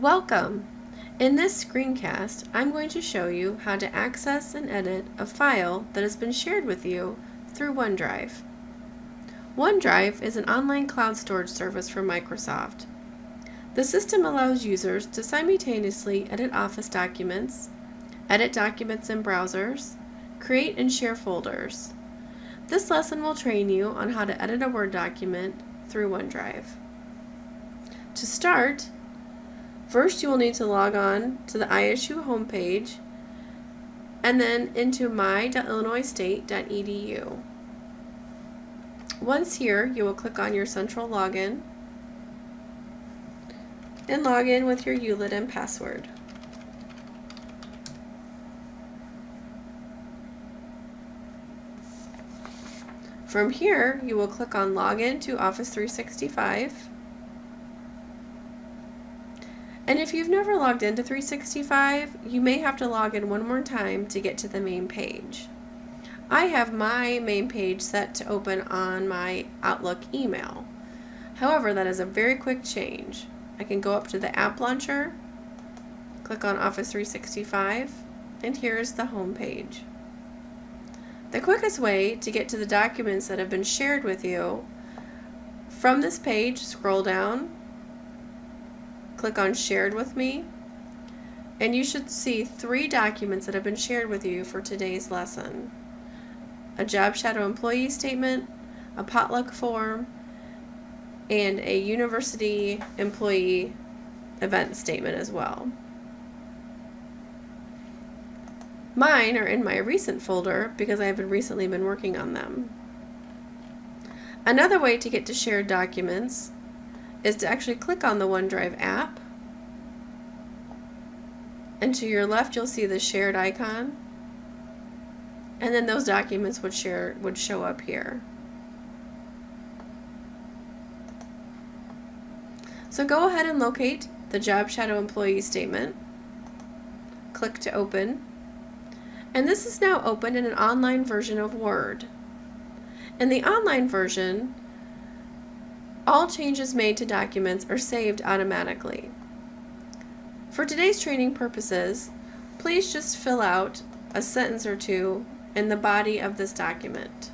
Welcome! In this screencast, I'm going to show you how to access and edit a file that has been shared with you through OneDrive. OneDrive is an online cloud storage service from Microsoft. The system allows users to simultaneously edit Office documents, edit documents in browsers, create and share folders. This lesson will train you on how to edit a Word document through OneDrive. To start, first you will need to log on to the ISU homepage and then into my.illinoisstate.edu. Once here, you will click on your central login and log in with your ULID and password. From here, you will click on Login to Office 365. And if you've never logged into 365, you may have to log in one more time to get to the main page. I have my main page set to open on my Outlook email. However, that is a very quick change. I can go up to the App Launcher, click on Office 365, and here's the home page. The quickest way to get to the documents that have been shared with you, from this page, scroll down, click on Shared with Me, and you should see 3 documents that have been shared with you for today's lesson. A Job Shadow Employee Statement, a Potluck Form, and a University Employee Event Statement as well. Mine are in my recent folder because I have recently been working on them. Another way to get to shared documents is to actually click on the OneDrive app, and to your left you'll see the shared icon, and then those documents would show up here. So go ahead and locate the Job Shadow Employee Statement, click to open, and this is now open in an online version of Word. In the online version, all changes made to documents are saved automatically. For today's training purposes, please just fill out a sentence or two in the body of this document.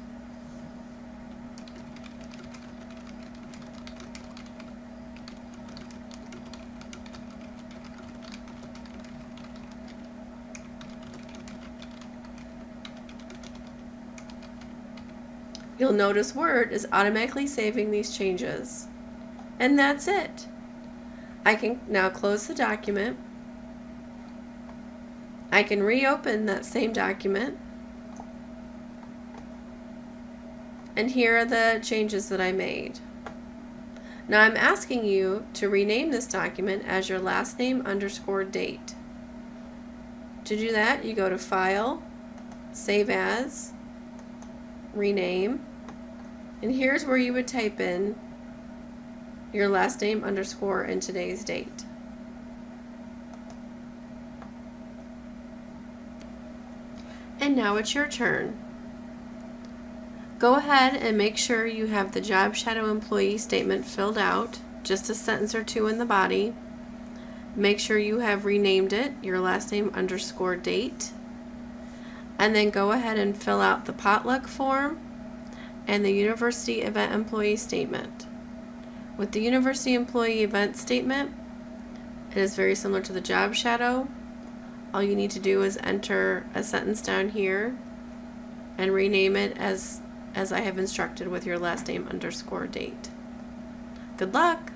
You'll notice Word is automatically saving these changes. And that's it. I can now close the document. I can reopen that same document. And here are the changes that I made. Now I'm asking you to rename this document as your last name _ date. To do that, you go to File, Save As, Rename, and here's where you would type in your last name _ and today's date. And now it's your turn. Go ahead and make sure you have the Job Shadow Employee Statement filled out, just a sentence or two in the body. Make sure you have renamed it, your last name _ date. And then go ahead and fill out the Potluck Form and the University Event Employee Statement. With the University Employee Event Statement, it is very similar to the Job Shadow. All you need to do is enter a sentence down here and rename it as I have instructed with your last name _ date. Good luck!